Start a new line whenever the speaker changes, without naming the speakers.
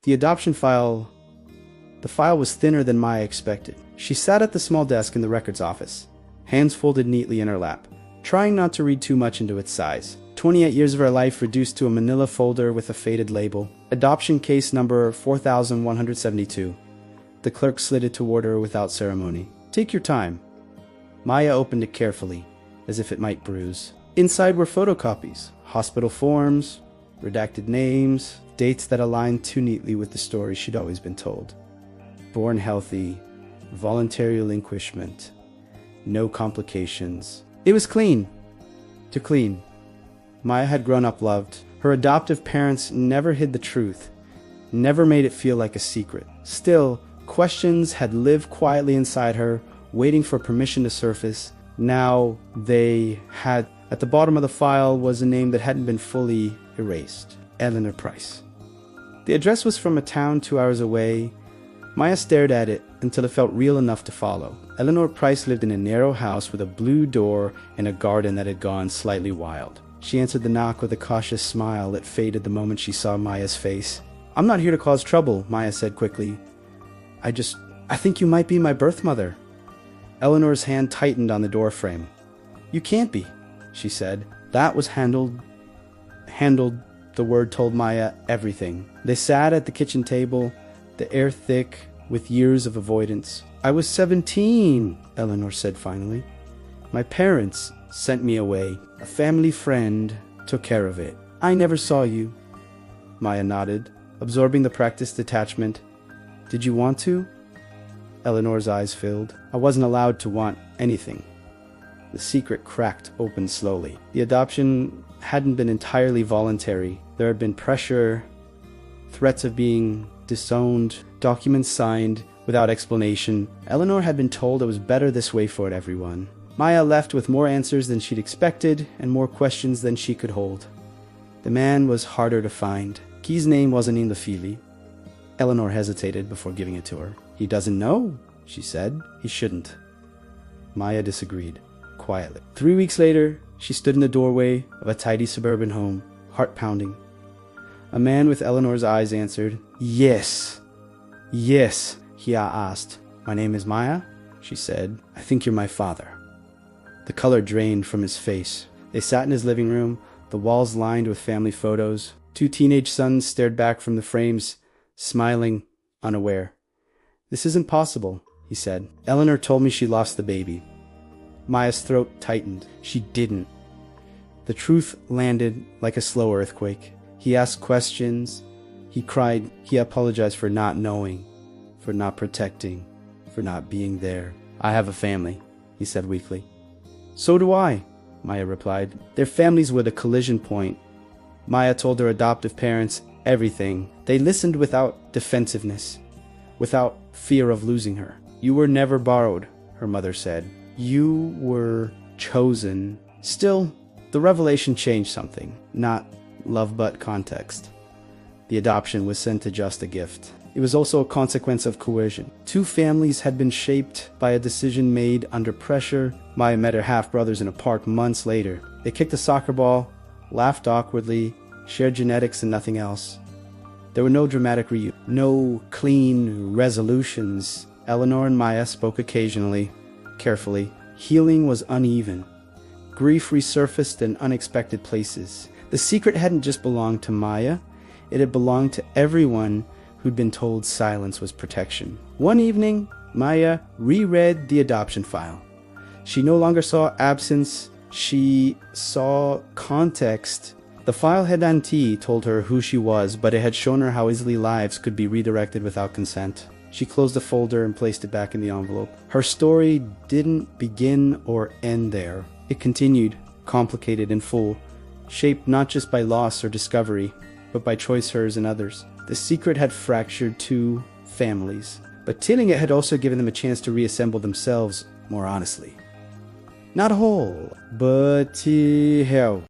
The file was thinner than Maya expected. She sat at the small desk in the records office, hands folded neatly in her lap, trying not to read too much into its size. 28 years of her life reduced to a manila folder with a faded label. Adoption case number 4172. The clerk slid it toward her without ceremony. Take your time. Maya opened it carefully, as if it might bruise. Inside were photocopies, hospital forms, redacted names, dates that aligned too neatly with the story she'd always been told. Born healthy, voluntary relinquishment, no complications. It was clean. Too clean. Maya had grown up loved. Her adoptive parents never hid the truth, never made it feel like a secret. Still, questions had lived quietly inside her, waiting for permission to surface. Now they had. At the bottom of the file was a name that hadn't been fully erased. Eleanor Price. The address was from a town 2 hours away. Maya stared at it until it felt real enough to follow. Eleanor Price lived in a narrow house with a blue door and a garden that had gone slightly wild. She answered the knock with a cautious smile that faded the moment she saw Maya's face. "I'm not here to cause trouble," Maya said quickly. I think you might be my birth mother." Eleanor's hand tightened on the door frame. "You can't be," she said. That was handled, the word told Maya everything. They sat at the kitchen table, the air thick with years of avoidance. "I was 17, Eleanor said finally. "My parents sent me away. A family friend took care of it. I never saw you." Maya nodded, absorbing the practiced detachment. "Did you want to?" Eleanor's eyes filled. "I wasn't allowed to want anything." The secret cracked open slowly. The adoption hadn't been entirely voluntary. There had been pressure, threats of being disowned, documents signed without explanation. Eleanor had been told it was better this way for everyone. Maya left with more answers than she'd expected and more questions than she could hold. The man was harder to find. Key's name wasn't in the fili. Eleanor hesitated before giving it to her. "He doesn't know," she said. "He shouldn't." Maya disagreed, quietly. 3 weeks later, she stood in the doorway of a tidy suburban home, heart pounding. A man with Eleanor's eyes answered. Yes, he asked. "My name is Maya," she said. "I think you're my father." The color drained from his face. They sat in his living room, the walls lined with family photos. 2 teenage sons stared back from the frames, smiling, unaware. "This isn't possible," he said. "Eleanor told me she lost the baby." Maya's throat tightened. She didn't. The truth landed like a slow earthquake. He asked questions. He cried. He apologized for not knowing, for not protecting, for not being there. "I have a family," he said weakly. "So do I," Maya replied. Their families were the collision point. Maya told her adoptive parents everything. They listened without defensiveness, without fear of losing her. "You were never borrowed," her mother said. "You were chosen." Still, the revelation changed something, not love but context. The adoption was sent to just a gift. It was also a consequence of coercion. 2 families had been shaped by a decision made under pressure. Maya met her half-brothers in a park months later. They kicked a soccer ball, laughed awkwardly, shared genetics and nothing else. There were no dramatic reunions, no clean resolutions. Eleanor and Maya spoke occasionally, carefully. Healing was uneven. Grief resurfaced in unexpected places. The secret hadn't just belonged to Maya. It had belonged to everyone who'd been told silence was protection. One evening, Maya reread the adoption file. She no longer saw absence. She saw context. The file adoptee told her who she was, but it had shown her how easily lives could be redirected without consent. She closed the folder and placed it back in the envelope. Her story didn't begin or end there. It continued, complicated and full, shaped not just by loss or discovery, but by choice hers and others. The secret had fractured 2 families, but telling it had also given them a chance to reassemble themselves more honestly. Not whole, but hell.